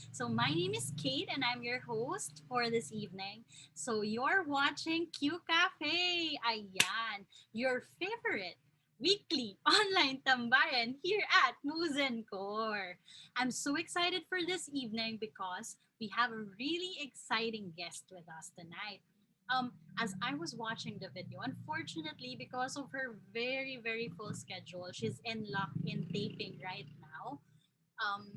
So my name is Kate and I'm your host for this evening. So you're watching Qcafe. Ayan, your favorite weekly online tambayan here at Muzen Core. I'm so excited for this evening because we have a really exciting guest with us tonight. As I was watching the video, unfortunately, because of her very full schedule, she's in lock in taping right now.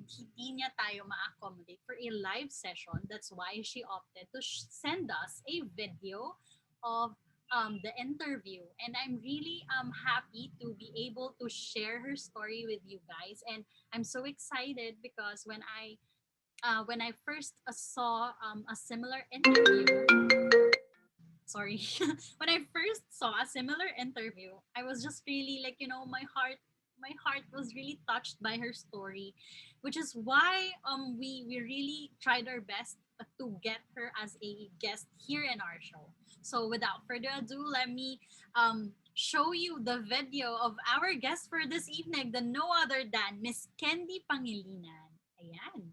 Hindi niya tayo ma-accommodate for a live session. That's why she opted to send us a video of the interview. And I'm really happy to be able to share her story with you guys. And I'm so excited because when I first saw a similar interview, sorry, when I first saw a similar interview, I was just really like, my heart was really touched by her story, which is why we really tried our best to get her as a guest here in our show. So without further ado, let me show you the video of our guest for this evening, the no other than Miss Candy Pangilinan. Ayan.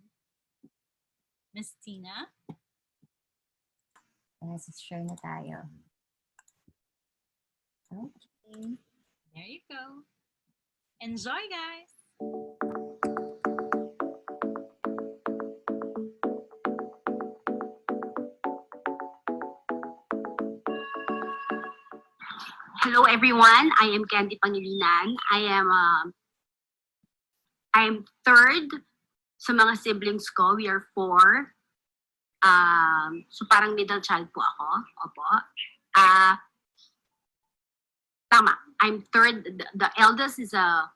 Miss Tina. Yes, share na tayo. Okay. There you go. Enjoy, guys! Hello everyone, I am Candy Pangilinan. I am third sa mga siblings ko. We are four. So parang middle child po ako. Opo. Tama. I'm third. The eldest is a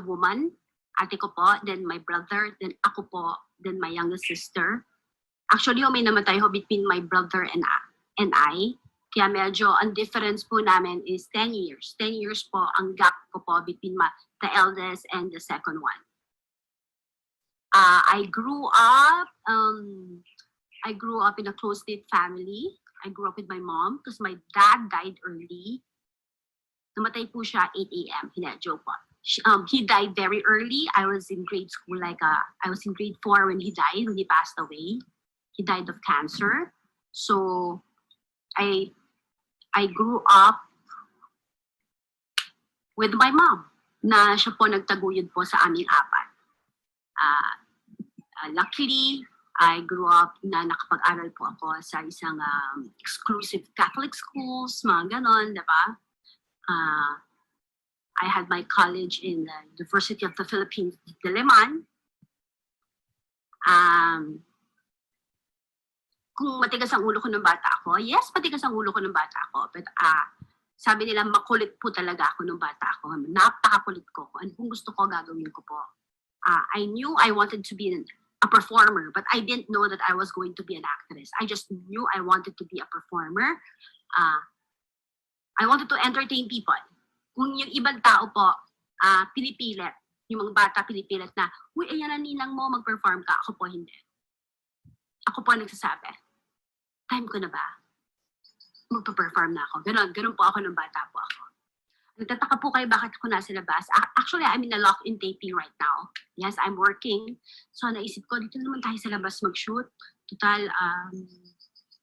woman. Ate ko po, then my brother, then ako po, then my youngest sister. Actually, may namatay ho between my brother and I. Kaya medyo ang difference po namin is 10 years. 10 years po ang gap ko po between the eldest and the second one. I grew up in a close-knit family. I grew up with my mom because my dad died early. Namatay po siya 8 a.m. Hindi, joke po. He died very early. I was in grade school, I was in grade 4 when he died, when he passed away. He died of cancer. So, I grew up with my mom na siya po nagtaguyod po sa aming apat. Luckily, I grew up na nakapag-aral po ako sa isang exclusive Catholic schools, mga ganon, diba? I had my college in the University of the Philippines, Diliman. Kung matigas ang ulo ko ng bata ako, yes, matigas ang ulo ko ng bata ako. But sabi nila, makulit po talaga ako ng bata ako. Napakakulit ko. Ano kung gusto ko, gagawin ko po. I knew I wanted to be a performer, but I didn't know that I was going to be an actress. I just knew I wanted to be a performer. I wanted to entertain people. Kung yung ibang tao po, pinipilit, yung mga bata pinipilit na, uy, ayan na ninang mo, mag-perform ka. Ako po hindi. Ako po nagsasabi, time ko na ba? Magpa-perform na ako. Ganon po ako ng bata po ako. Nagtataka po kayo bakit ako nasa labas. Actually, I'm in a lock-in taping right now. Yes, I'm working. So naisip ko, dito naman tayo sa labas mag-shoot. Total,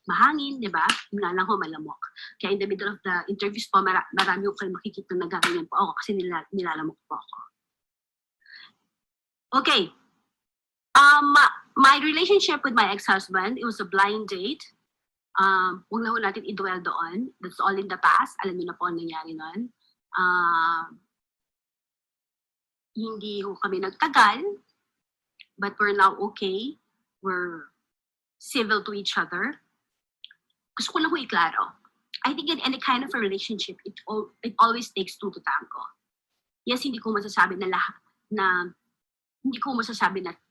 mahangin, di ba? Wala lang ho, malamok. Kaya in the middle of the interviews po, marami ko kayo makikita na gaganyan po ako kasi nilalamok po ako. Okay. My relationship with my ex-husband, it was a blind date. Huwag na ho natin i-dwell doon. That's all in the past. Alam niyo na po ang nangyari nun. Hindi ho kami nagtagal, but we're now okay. We're civil to each other. Gusto ko lang ho iklaro. I think in any kind of a relationship, it always takes two to tango. Yes, hindi ko masasabi na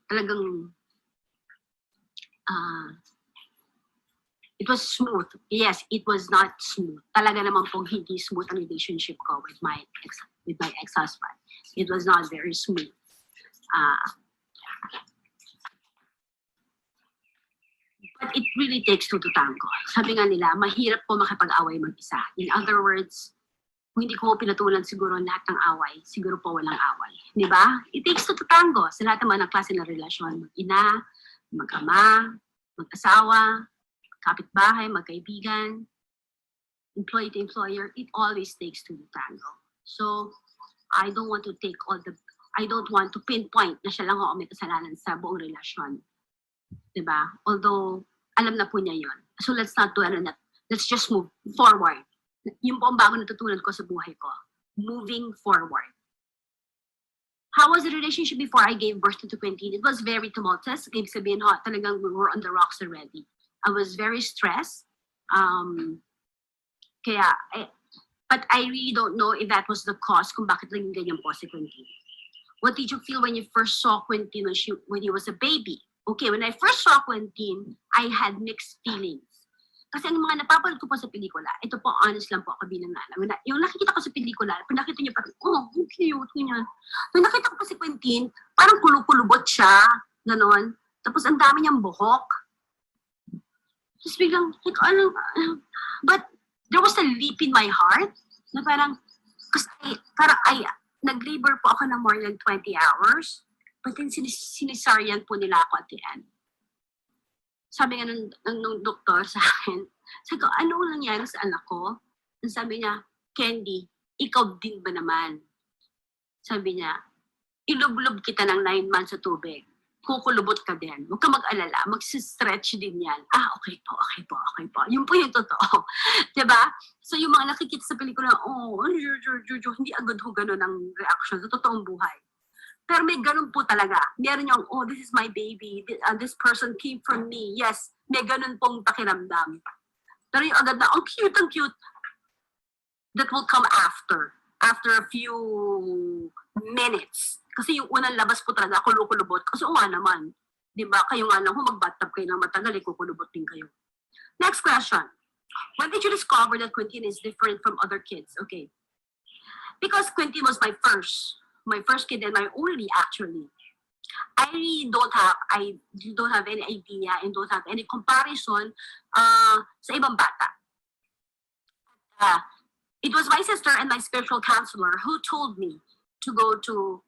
talagang it was smooth. Yes, it was not smooth. Talaga naman pong hindi smooth ang relationship ko with my ex-husband. It was not very smooth. But it really takes two to tango. Sabi nga nila, mahirap po makipag-away mag-isa. In other words, kung hindi ko pinatulan siguro lahat ng away, siguro po walang away. Di ba? It takes two to tango. Sa lahat naman ng klase ng relasyon, mag-ina, mag-ama, mag-asawa, kapitbahay, magkaibigan, employee to employer, it always takes two to tango. So, I don't want to pinpoint na siya lang may kasalanan sa buong relasyon. Diba? Although, alam na po niya yon. So, let's not dwell on that. Let's just move forward. Yung po ang bago natutunan ko sa buhay ko. Moving forward. How was the relationship before I gave birth to Quentin? It was very tumultuous. Ibig sabihin, talagang we were on the rocks already. I was very stressed. But I really don't know if that was the cause kung bakit naging ganyan po si Quentin. What did you feel when you first saw Quentin when he was a baby? Okay, when I first saw Quentin, I had mixed feelings. Kasi ang mga napapanood ko po sa pelikula, ito po, honest lang po ako bilang nana. Yung nakikita ko sa pelikula, pinakita niya parang, oh, ang cute niya. Nung nakita ko po si Quentin, parang kulukulubot siya, ganon. Tapos ang dami niyang buhok. Tapos biglang, but there was a leap in my heart, na parang, kasi nag-labor po ako ng more than 20 hours, but then sinisaryan po nila ako at the end. Sabi nga ng doktor sa akin, sabi ko, ano nangyari sa anak ko? Sabi niya, Candy, ikaw din ba naman? Sabi niya, ilublob kita ng 9 months sa tubig. Kukulubot ka din. Huwag ka mag-alala. Mag-stretch din yan. Okay po. Yun po yung totoo. Diba? So yung mga nakikita sa pelikula, hindi agad ho gano'n ang reaction sa totoong buhay. Pero may ganun po talaga. Meron yung, this is my baby. This person came from me. Yes, may ganun pong pakiramdam. Pero yung agad na, ang cute. That will come after a few minutes. Kasi yung unang labas po talaga, kulubot. Kasi nga naman, di ba? Kayo nga lang, mag-bathtub kayo ng matagal, kukulubot din kayo. Next question. When did you discover that Quentin is different from other kids? Okay. Because Quentin was my first kid and my only actually. I don't have any idea and don't have any comparison sa ibang bata. It was my sister and my spiritual counselor who told me to go to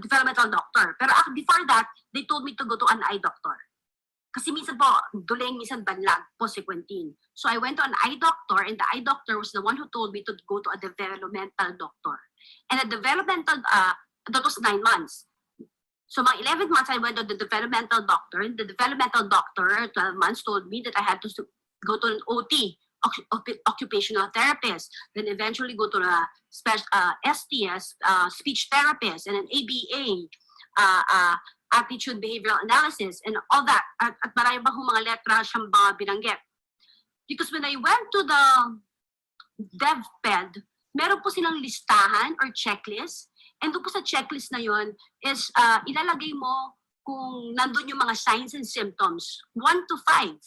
developmental doctor. Pero before that, they told me to go to an eye doctor. Kasi minsan po, duling, minsan banlag po si Quentin. So I went to an eye doctor and the eye doctor was the one who told me to go to a developmental doctor. And a developmental, that was 9 months. So my 11th months, I went to the developmental doctor. And the developmental doctor, 12 months, told me that I had to go to an OT, occupational therapist. Then eventually go to a STS, speech therapist, and an ABA, attitude behavioral analysis, and all that. At marami pa mga letra siyang mga binanggit. Because when I went to the DevPed, meron po silang listahan or checklist. And doon po sa checklist na yon is ilalagay mo kung nandun yung mga signs and symptoms. 1 to 5.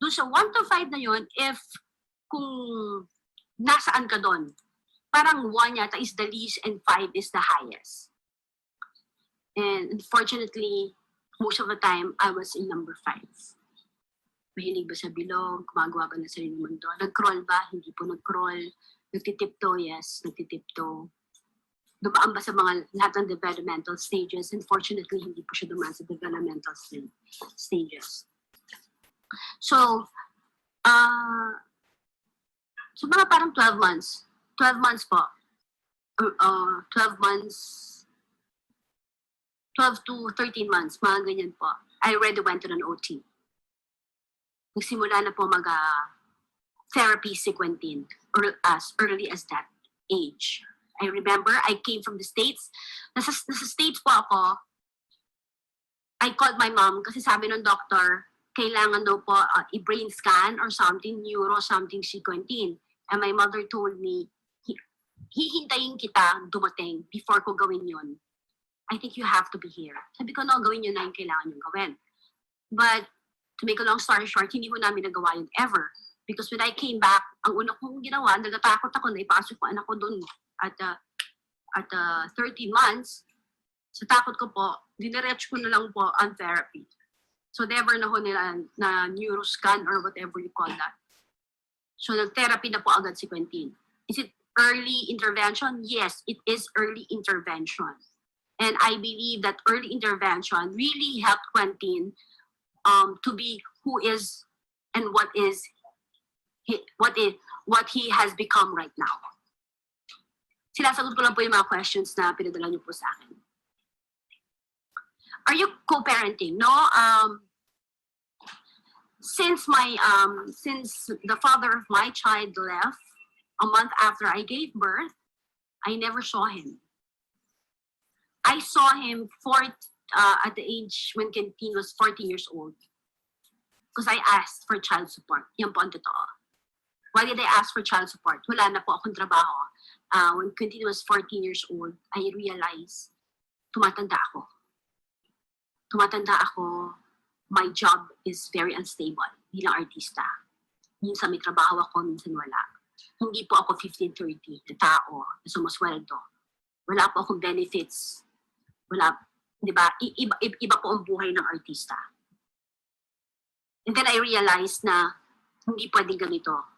Doon sa 1 to 5 na yon, if kung nasaan ka doon, parang 1 yata is the least and 5 is the highest. And unfortunately, most of the time, I was in number 5. Mahilig ba sa bilog? Gumagawa ba na sarili mundo? Nag-crawl ba? Hindi po nag-crawl. Nagtitipto? Yes, nagtitipto. Dumaan ba sa mga lahat ng developmental stages? Unfortunately, hindi po siya dumaan sa developmental stages. So mga parang 12 months. 12 months po. 12 months. 12 to 13 months, mga ganyan po. I already went to an OT. Nagsimula na po mag-therapy si Quentin, or as early as that age. I remember, I came from the States. Nasa States po ako. I called my mom kasi sabi ng doctor, kailangan daw po i-brain scan or something, neuro something si Quentin. And my mother told me, hihintayin kita dumating before ko gawin yun. I think you have to be here. Sabi ko, no, gawin yun na yung kailangan yung gawin. But to make a long story short, hindi mo namin nagawa yun ever. Because when I came back, ang una kong ginawa, nagatakot ako na ipasok ko anak ko doon at 13 months. Sa takot ko po, diniretso ko na lang po on therapy. So never na ho nila na neuroscan or whatever you call that. So nag-therapy na po agad si Quentin. Is it early intervention? Yes, it is early intervention. And I believe that early intervention really helped Quentin to be who is and what he has become right now. Sinasagot ko lang po yung mga questions na pinadala niyo po sa akin. Are you co-parenting? No. Since the father of my child left a month after I gave birth, I never saw him. I saw him at the age when Quentin was 14 years old. Because I asked for child support. Yan po ang totoo. Why did I ask for child support? Wala na po akong trabaho. When Quentin was 14 years old, I realized tumatanda ako. My job is very unstable bilang artista. Minsan may trabaho ako, minsan wala. Hindi po ako 15-30 na tao na sumasweldo. Wala po akong benefits. Wala, di ba? Iba po ang buhay ng artista. And then I realized na hindi pwedeng ganito.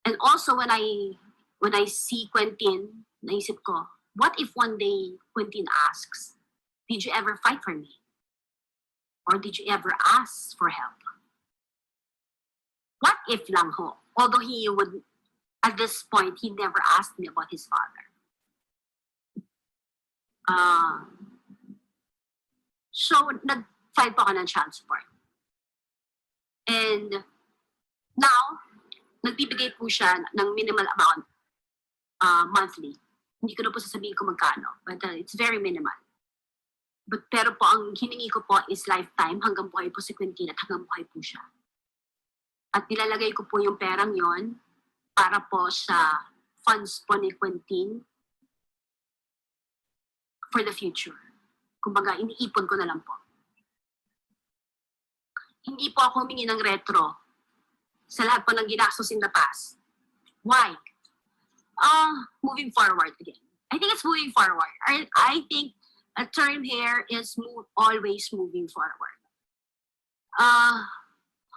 And also when I see Quentin, naisip ko, what if one day Quentin asks, did you ever fight for me? Or did you ever ask for help? What if lang ho? Although he would, at this point, he never asked me about his father. So, nag-file po ako ng child support. And now, nagbibigay po siya ng minimal amount monthly. Hindi ko na po sasabihin kung magkano, but it's very minimal. Pero po, ang hiningi ko po is lifetime, hanggang buhay po si Quentin at hanggang buhay po siya. At nilalagay ko po yung perang yon para po sa funds po ni Quentin for the future. Kumbaga, iniipon ko na lang po. Hindi po ako humingi ng retro sa lahat po ng ginastos in the past. Why? Moving forward again. I think it's moving forward. I think a term here is always moving forward.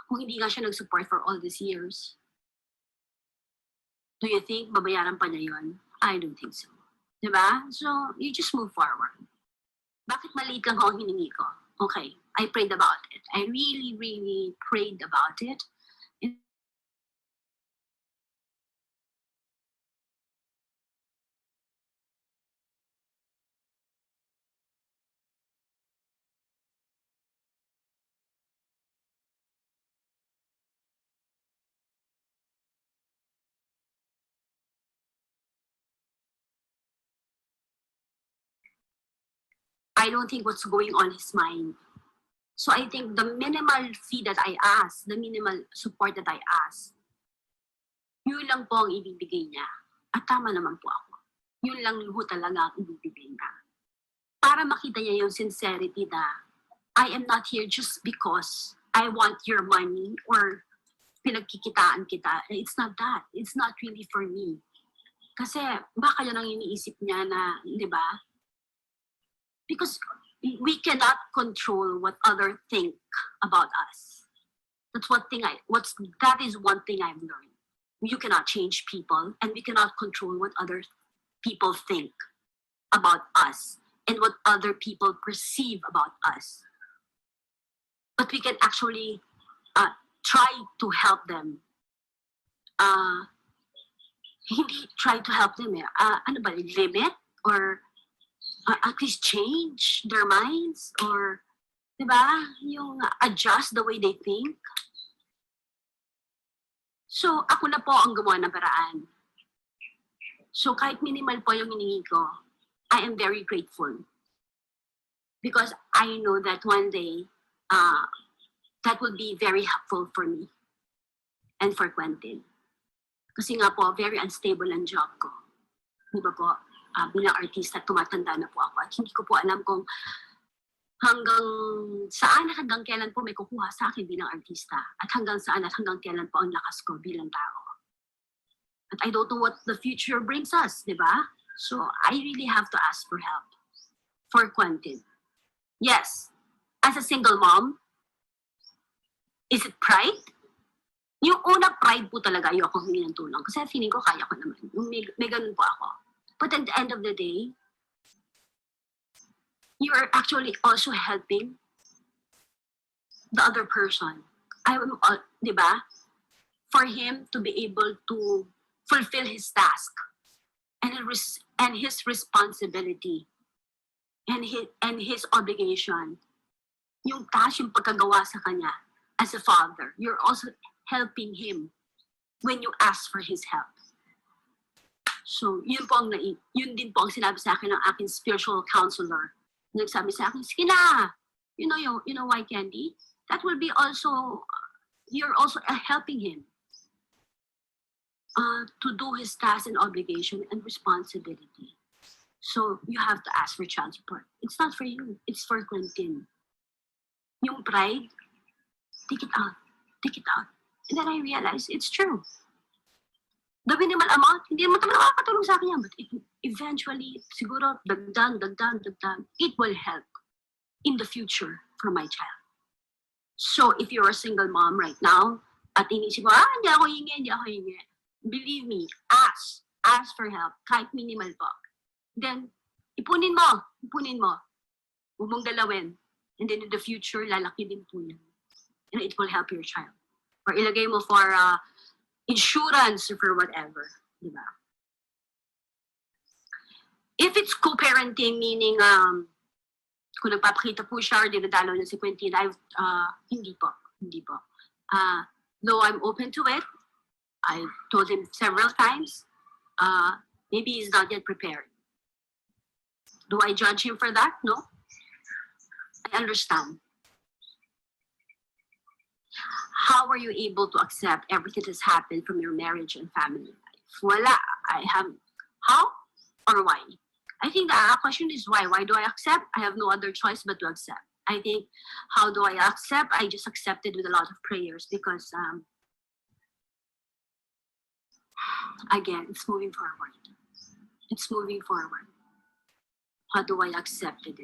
Kung hindi nga siya nag-support for all these years, do you think babayaran pa niya yun? I don't think so. Diba? So, you just move forward. Bakit maliit lang ako ang hiningi ko? Okay, I prayed about it. I really, really prayed about it. I don't think what's going on his mind. So I think the minimal fee that I ask, the minimal support that I ask, yun lang po ang ibibigay niya. At tama naman po ako. Yun lang po talaga ang ibibigay niya. Para makita niya yung sincerity na I am not here just because I want your money or pinagkikitaan kita. It's not that. It's not really for me. Kasi baka yun ang iniisip niya na, di ba? Because we cannot control what others think about us. That is one thing I've learned. You cannot change people, and we cannot control what other people think about us and what other people perceive about us. But we can actually try to help them. Hindi try to help them. Ano ba, limit or at least change their minds or, diba, yung adjust the way they think. So, ako na po ang gumawa ng paraan. So, kahit minimal po yung hiningi ko, I am very grateful. Because I know that one day, that will be very helpful for me and for Quentin. Kasi nga po, very unstable ang job ko. Diba po? Bilang artista, tumatanda na po ako. At hindi ko po alam kung hanggang saan at hanggang kailan po may kukuha sa akin bilang artista. At hanggang saan at hanggang kailan po ang lakas ko bilang tao. At I don't know what the future brings us, di ba? So, I really have to ask for help for Quentin. Yes, as a single mom, is it pride? Yung unang pride po talaga, ayoko humingi ng tulong. Kasi feeling ko kaya ko naman. May ganun po ako. But at the end of the day, you are actually also helping the other person. Di ba? For him to be able to fulfill his task and his responsibility and his obligation. Yung task, yung pagkagawa sa kanya as a father, you're also helping him when you ask for his help. So, yun din po ang sinabi sa akin ng aking spiritual counselor. Nagsabi sa akin, sige na, you know why, Candy? That will be also, you're also helping him to do his task and obligation and responsibility. So, you have to ask for child support. It's not for you. It's for Quentin. Yung pride, take it out. Take it out. And then I realized, it's true. The minimal amount, hindi naman talaga makakatulong sa akin yan. But eventually, siguro, dagdag, it will help in the future for my child. So, if you're a single mom right now, at inisip mo, hindi ako hingi. Believe me, ask for help, kahit minimal po. Then, ipunin mo. Huwag mong dalawin. And then in the future, lalaki din po yan. And it will help your child. Or ilagay mo for insurance or for whatever. Diba? If it's co-parenting, meaning kung nagpapakita po siya or dinadalaw niya si Quentin, hindi po. Though I'm open to it, I told him several times, maybe he's not yet prepared. Do I judge him for that? No. I understand. How are you able to accept everything that's happened from your marriage and family life? Wala. How or why? I think the question is why. Why do I accept? I have no other choice but to accept. I think, how do I accept? I just accepted with a lot of prayers because, again, it's moving forward. It's moving forward. How do I accept it?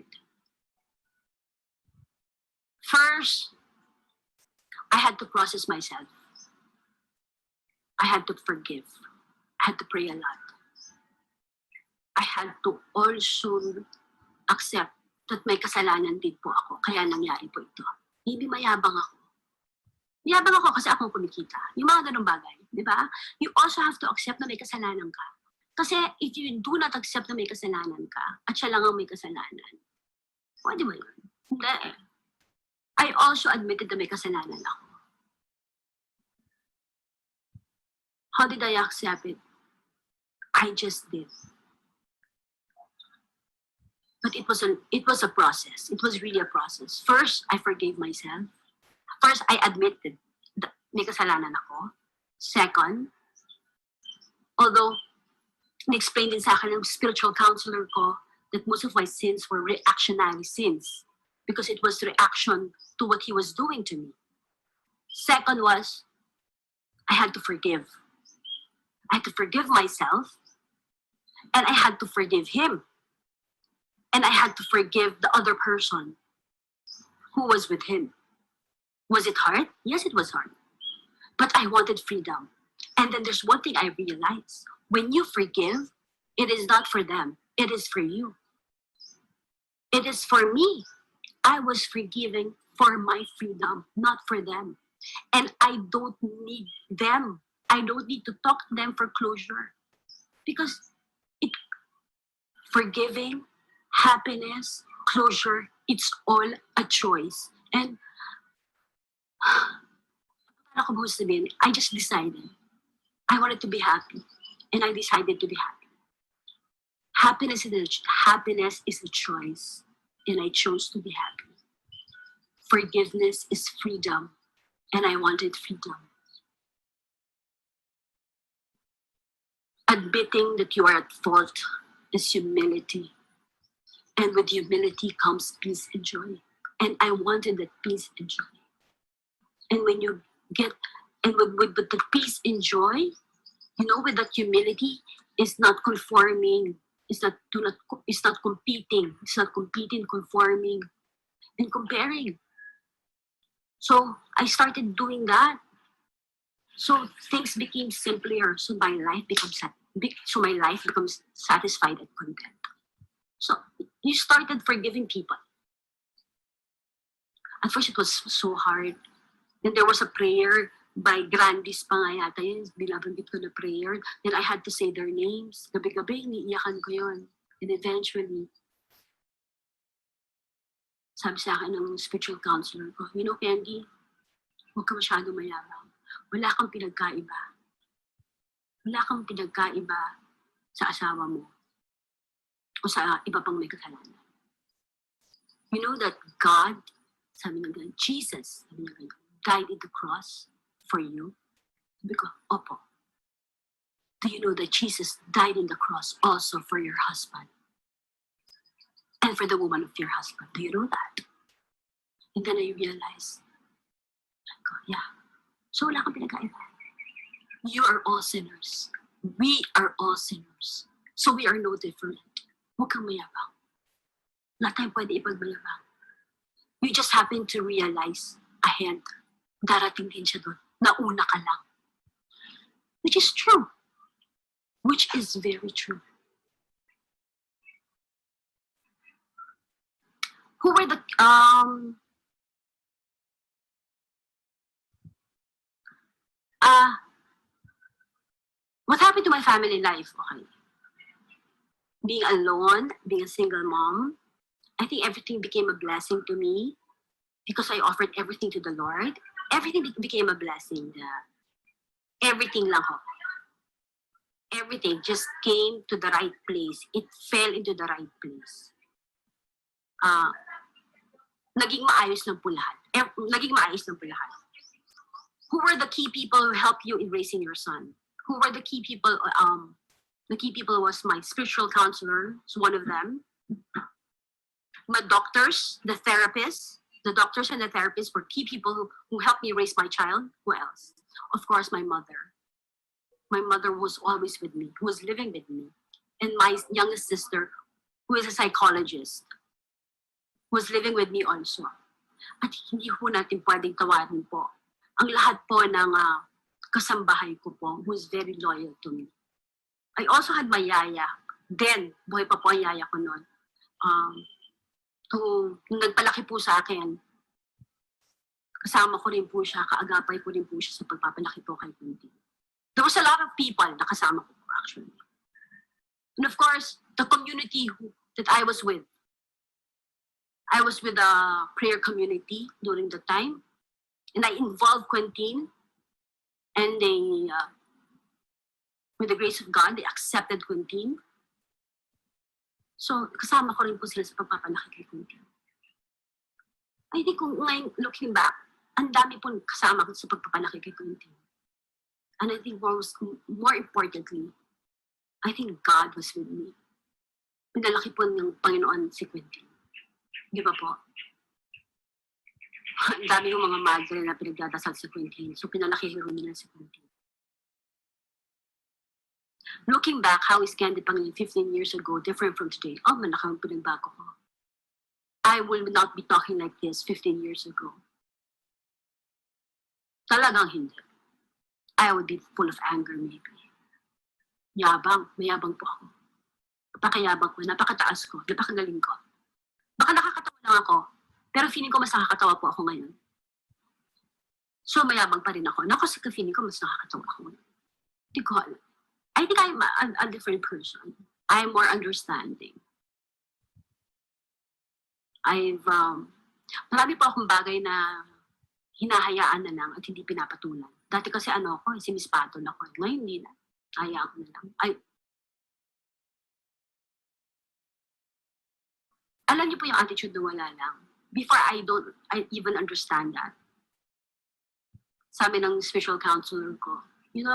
First, I had to process myself. I had to forgive. I had to pray a lot. I had to also accept that may kasalanan din po ako, kaya nangyari po ito. Hindi mayabang ako. Mayabang ako kasi akong kumikita. Yung mga ganung bagay, di ba? You also have to accept na may kasalanan ka. Kasi if you do not accept na may kasalanan ka, at siya lang ang may kasalanan, pwede ba yun? Hindi eh. I also admitted na may kasalanan ako. How did I accept it? I just did. But it was a process. It was really a process. First, I forgave myself. First, I admitted that may kasalanan ako. Second, although ni-explain din sa akin ng spiritual counselor ko that most of my sins were reactionary sins because it was reaction to what he was doing to me. Second was, I had to forgive. I had to forgive myself and I had to forgive him. And I had to forgive the other person who was with him. Was it hard? Yes, it was hard. But I wanted freedom. And then there's one thing I realized. When you forgive, it is not for them. It is for you. It is for me. I was forgiving for my freedom, not for them. And I don't need them. I don't need to talk to them for closure. Because forgiving, happiness, closure, it's all a choice. And I just decided I wanted to be happy. And I decided to be happy. Happiness is a choice. And I chose to be happy. Forgiveness is freedom. And I wanted freedom. Admitting that you are at fault is humility. And with humility comes peace and joy. And I wanted that peace and joy. And when you get, and with the peace and joy, with that humility, is not conforming, it's not competing, conforming, and comparing. So I started doing that. So things became simpler. So my life becomes satisfied and content. So you started forgiving people. At first, it was so hard. Then there was a prayer by Grandis pa nga yata yun. Binabanggit ko na prayer. Then I had to say their names. Gabi-gabi, iniiyakan ko yun. And eventually, sabi sa akin ng spiritual counselor ko, you know, Candy, huwag ka masyado mayabang. Wala kang pinagkaiba. Wala kang pinagkaiba sa asawa mo o sa iba pang may kasalanan. You know that God, sabi ng ganun, Jesus, sabi ng ganun, died in the cross for you? Sabi ko, opo. Do you know that Jesus died in the cross also for your husband? And for the woman of your husband. Do you know that? And then I realized, yeah. So wala kang pinagkaiba. You are all sinners. We are all sinners. So we are no different. Huwag kang mayabang. Wala tayong pwede ipagmayabang. You just happen to realize ahead, darating din siya doon. Nauna ka lang. Which is true. Which is very true. Who were the, what happened to my family life? Okay. Being alone, being a single mom, I think everything became a blessing to me because I offered everything to the Lord. Everything became a blessing. Everything lang ho. Everything just came to the right place. It fell into the right place. Naging maayos lang po lahat. Naging maayos lang po lahat. Who were the key people who helped you in raising your son? Who were the key people? The key people was my spiritual counselor, was one of them. My doctors, the therapists. The doctors and the therapists were key people who helped me raise my child. Who else? Of course, my mother. My mother was always with me, who was living with me. And my youngest sister, who is a psychologist, was living with me also. At hindi po natin pwedeng tawarin po ang lahat po ng kasambahay ko po, who is very loyal to me. I also had my yaya. Then, buhay pa po ang yaya ko noon. Nagpalaki po sa akin. Kasama ko rin po siya, kaagapay ko rin po siya sa pagpapalaki po kay Kunti. There was a lot of people na kasama ko po actually. And of course, the community that I was with. I was with the prayer community during the time. And I involved Quentin. And they, with the grace of God, they accepted Quentin. So, kasama ko rin po sila sa pagpapalaki kay Quentin. I think kung ngayon, looking back, ang dami po kasama ko sa pagpapalaki kay Quentin. And I think more importantly, I think God was with me. Pinalaki po ng Panginoon si Quentin. Di ba po? Ang dami yung mga madre na pinagdadasal sa Quentin. So pinalaki rin nila si Quentin. Looking back, how is Candy Pangilinan 15 years ago different from today? Oh, malaki ang pinagbago ko. I will not be talking like this 15 years ago. Talagang hindi. I would be full of anger maybe. Yabang, mayabang po ako. Napakayabang ko, napakataas ko, napakagaling ko. Baka nakakatawa lang ako, pero feeling ko mas nakakatawa po ako ngayon. So mayabang pa rin ako. Kasi feeling ko mas nakakatawa ako ngayon. Hindi ko alam. I think I'm a different person. I'm more understanding. Marami po akong bagay na hinahayaan na lang at hindi pinapatulan. Dati kasi sinispatol ako. Ngayon hindi na. Hayaan ko na lang. Alam niyo po yung attitude na wala lang. Before I even understand that. Sabi ng special counselor ko, you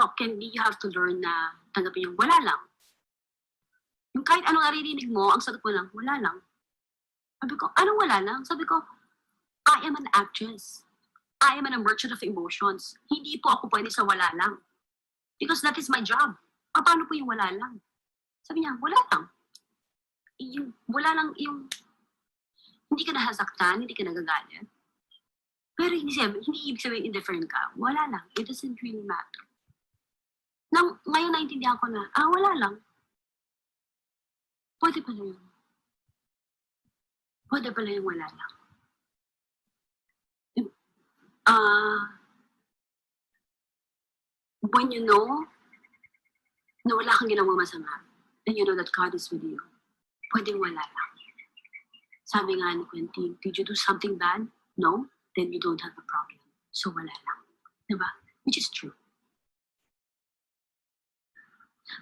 have to learn na tanggapin yung wala lang. Yung kahit anong naririnig mo, ang sagot mo lang, wala lang. Sabi ko, anong wala lang? Sabi ko, I am an actress. I am a merchant of emotions. Hindi po ako pwede sa wala lang. Because that is my job. Paano po yung wala lang? Sabi niya, wala lang. Wala lang yung hindi ka nasasaktan, hindi ka nagagalit. Pero hindi ibig sabihin indifferent ka. Wala lang. It doesn't really matter. Ngayon naintindihan ko na, wala lang. Pwede pala yun. Pwede pala yung wala lang. When you know na wala kang ginawang masama, and you know that God is with you, pwedeng wala lang. Sabi nga ni Quentin, did you do something bad? No? Then you don't have a problem. So wala lang. Diba? Which is true.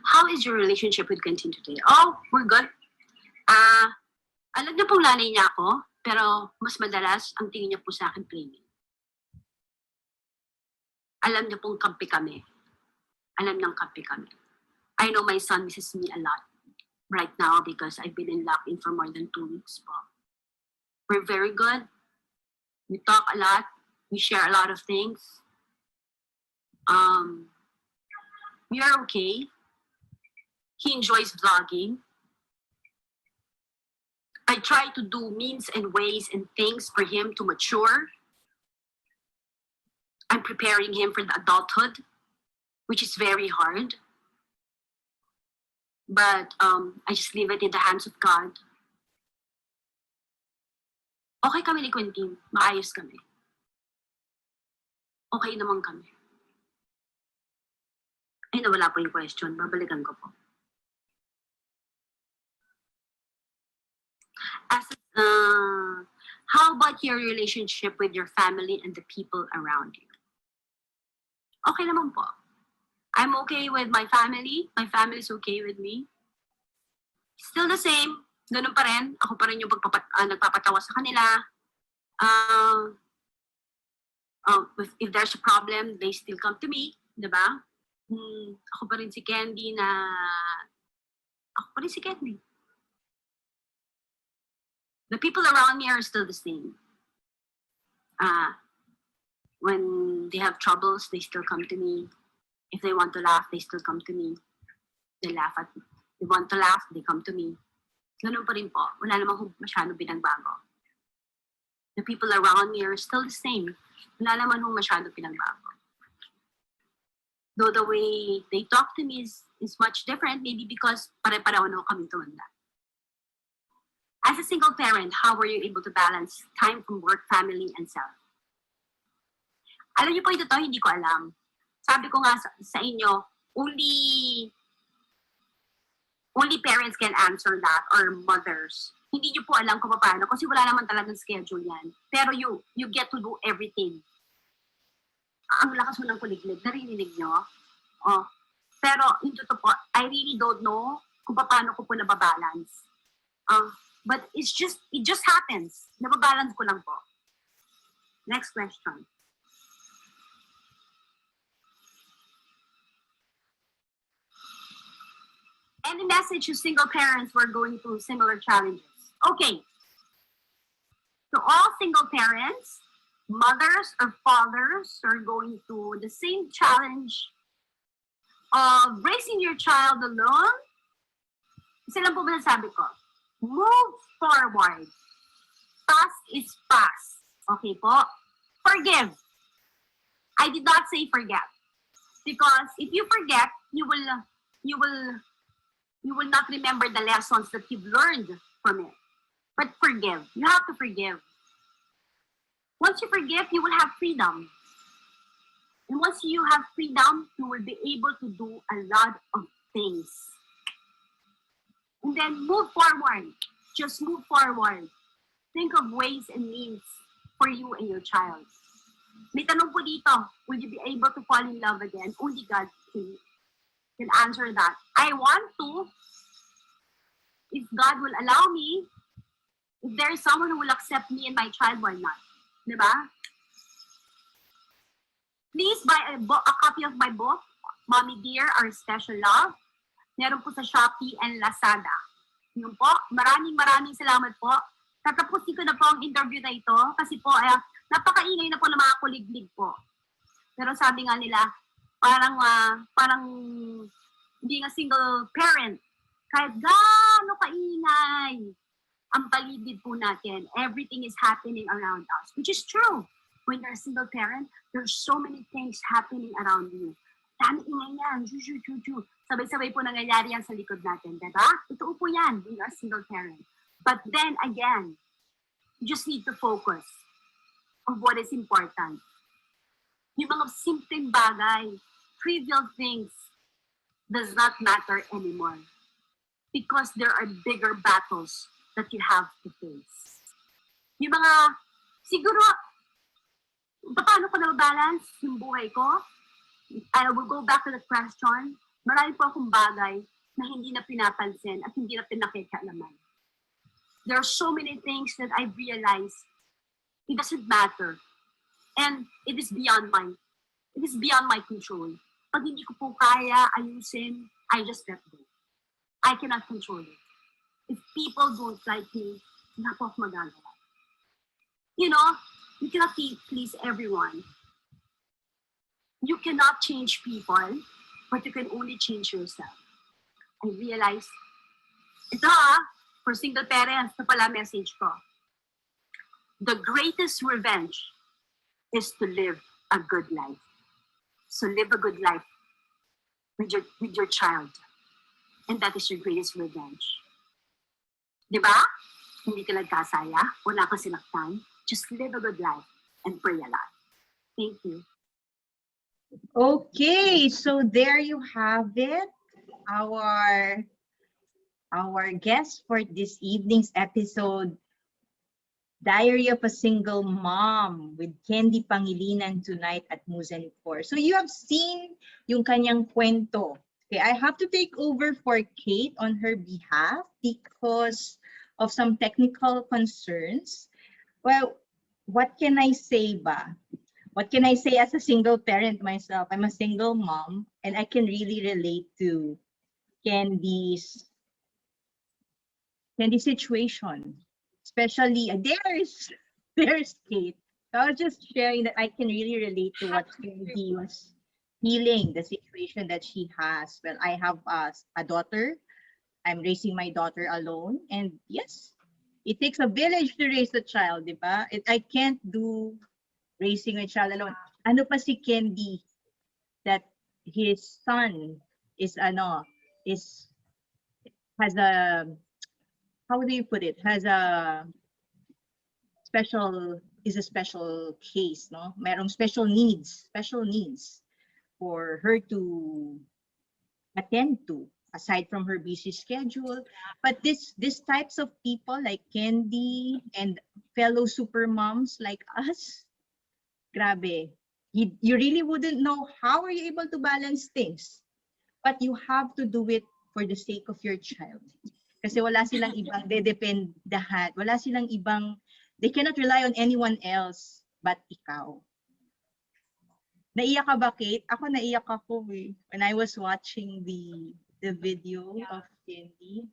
How is your relationship with Quentin today? Oh, we're good. Alam niya pong nanay niya ako, pero mas madalas ang tingin niya po sa akin playing. Alam niya pong kampi kami. Alam niyang kampi kami. I know my son misses me a lot right now because I've been in lock-in for more than 2 weeks po. We're very good. We talk a lot. We share a lot of things. We are okay. He enjoys vlogging. I try to do means and ways and things for him to mature. I'm preparing him for the adulthood, which is very hard. But I just leave it in the hands of God. Okay kami ni Quentin. Maayos kami. Okay naman kami. Ay, nawala po yung question. Babalikan ko po. How about your relationship with your family and the people around you? Okay naman po. I'm okay with my family. My family is okay with me. Still the same. Ganun pa rin. Ako pa rin yung nagpapatawa sa kanila. If there's a problem, they still come to me. Diba? Ako pa rin si Candy na... Ako pa rin si Candy. The people around me are still the same. When they have troubles, they still come to me. If they want to laugh, they still come to me. They laugh at me. They want to laugh, they come to me. Ganun pa rin po. Wala namang masyadong pinagbago. The people around me are still the same. Wala naman masyadong pinagbago. Though the way they talk to me is much different, maybe because pare-pareho na kami tumanda. As a single parent, how were you able to balance time from work, family, and self? Alam niyo po ito, hindi ko alam. Sabi ko nga sa inyo, only parents can answer that, or mothers. Hindi niyo po alam kung paano kasi wala naman talagang schedule yan. Pero you get to do everything. Ang lakas mo ng kuliglig, narinig niyo? Oh. Pero yung totoo po, I really don't know kung paano ko po nababalance. But it just happens. Nababalance ko lang po. Next question. Any message to single parents who are going through similar challenges? Okay. To all single parents, mothers or fathers who are going through the same challenge of raising your child alone, isa lang po masasabi ko, move forward. Past is past. Okay po? Forgive. I did not say forget. Because if you forget, you will not remember the lessons that you've learned from it. But forgive. You have to forgive. Once you forgive, you will have freedom. And once you have freedom, you will be able to do a lot of things. And then move forward. Just move forward. Think of ways and means for you and your child. May tanong po dito, will you be able to fall in love again? Only God can answer that. I want to, if God will allow me, if there is someone who will accept me and my child, why not? Diba? Please buy a copy of my book, Mommy Dear, Our Special Love. Meron po sa Shopee and Lazada. Yun po, maraming salamat po. Tatapusin ko na po ang interview na ito kasi po napakaingay na po ng mga kuliglig po. Pero sabi nga nila, parang hindi nga single parent. Kahit gaano kaingay ang paligid po natin, everything is happening around us, which is true. When you're a single parent, there's so many things happening around you. Dami ingay yan, sabay-sabay po nangyayari yan sa likod natin, diba? Totoo po yan when you're a single parent. But then again, you just need to focus on what is important. Yung mga simpleng bagay, trivial things, does not matter anymore. Because there are bigger battles that you have to face. Yung mga, siguro, paano ko na-balance yung buhay ko? I will go back to the question. Marami po akong bagay na hindi na pinapansin at hindi na pinakikalaman. There are so many things that I realized it doesn't matter. And it is beyond my control. Pag hindi ko po kaya ayusin, I just let go. I cannot control it. If people don't like me, wala po ako magagawa. You know, you cannot please everyone. You cannot change people, but you can only change yourself. I realized, ito for single parents, ito pala message ko. The greatest revenge is to live a good life. So live a good life with your child. And that is your greatest revenge. Diba? Hindi ka nagkasaya, wala kang sinaktan. Just live a good life and pray a lot. Thank you. Okay, so there you have it. Our guest for this evening's episode, Diary of a Single Mom with Candy Pangilinan tonight at Musen 4. So you have seen yung kanyang kwento. Okay, I have to take over for Kate on her behalf because of some technical concerns. Well, what can I say ba? What can I say as a single parent myself? I'm a single mom and I can really relate to Candy's situation. Especially, there's Kate. So I was just sharing that I can really relate to what Candy was feeling, the situation that she has. Well, I have a daughter. I'm raising my daughter alone. And yes, it takes a village to raise a child, di ba? I can't do raising a child alone. Ano pa si Candy that his son is has a, how do you put it? Has a special case, no? Merong special needs for her to attend to aside from her busy schedule. But this types of people like Candy and fellow super moms like us, grabe. You really wouldn't know how are you able to balance things. But you have to do it for the sake of your child. Kasi wala silang ibang dedependahan. Wala silang ibang, they cannot rely on anyone else but ikaw. Naiyak ka ba, Kate? Ako naiyak ako eh. When I was watching the video of Candy.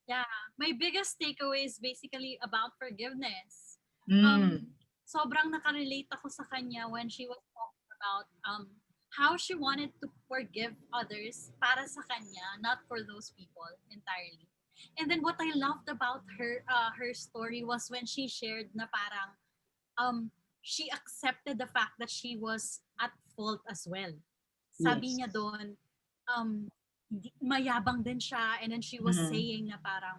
Yeah, my biggest takeaway is basically about forgiveness. Sobrang nakarelate ako sa kanya when she was talking about how she wanted to forgive others para sa kanya, not for those people entirely. And then what I loved about her story was when she shared na parang she accepted the fact that she was at fault as well. Sabi niya doon, mayabang din siya, and then she was saying na parang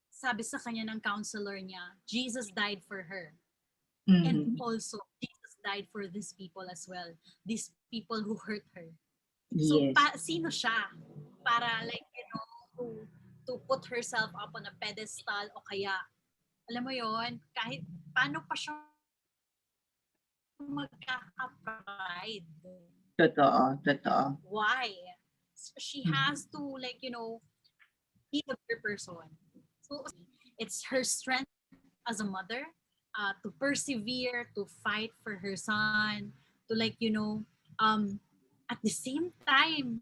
sabi sa kanya ng counselor niya, Jesus died for her. And also, Jesus died for these people as well. These people who hurt her. So, sino siya? Para like, you know, to put herself up on a pedestal o kaya, alam mo yon, kahit paano pa siya magkaka-pride. Totoo. Why? She has to like, you know, be a better person. So, it's her strength as a mother to persevere, to fight for her son, to like, you know, at the same time,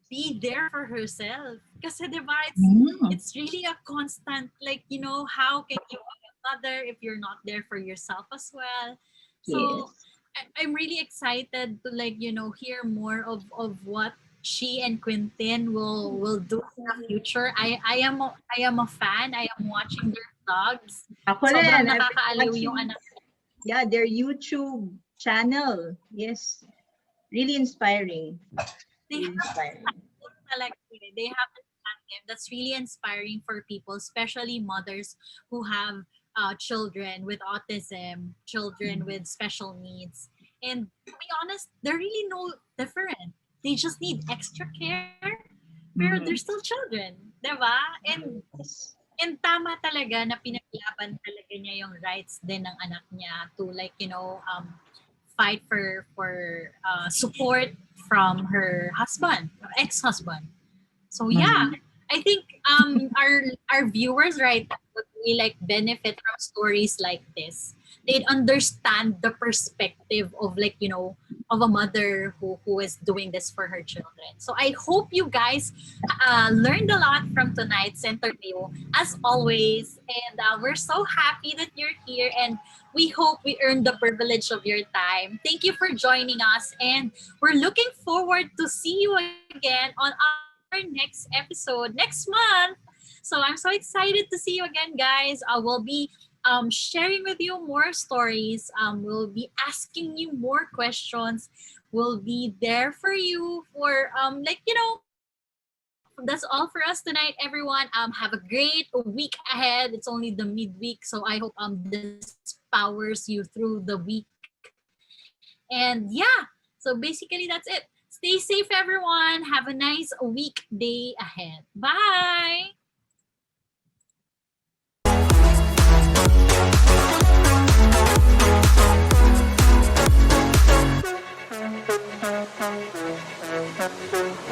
be there for herself. Kasi diba, it's really a constant, like, you know, how can you be a mother if you're not there for yourself as well? So I'm really excited to like, you know, hear more of what she and Quintin will do in the future. I am a fan. I am watching their vlogs. Ako Sobrang rin. nakakaaliw yung anak. Yeah, their YouTube channel. Yes. Really inspiring. They have a game that's really inspiring for people, especially mothers who have children with autism, children Mhm. with special needs. And to be honest, they're really no different. They just need extra care, pero they're still Mhm. children, 'di ba? Yes. And tama talaga na pinaglaban talaga niya yung rights din ng anak niya to like, fight for support from her husband, ex-husband. So yeah, Mhm. I think our viewers right now would really like benefit from stories like this. They'd understand the perspective of like, of a mother who is doing this for her children. So I hope you guys learned a lot from tonight's interview as always, and we're so happy that you're here, and we hope we earned the privilege of your time. Thank you for joining us, and we're looking forward to see you again on our next episode next month. So I'm so excited to see you again, guys. We'll be sharing with you more stories. We'll be asking you more questions. We'll be there for you for that's all for us tonight, everyone. Have a great week ahead. It's only the midweek, so I hope this powers you through the week. And yeah, so basically that's it. Stay safe, everyone. Have a nice weekday ahead. Bye.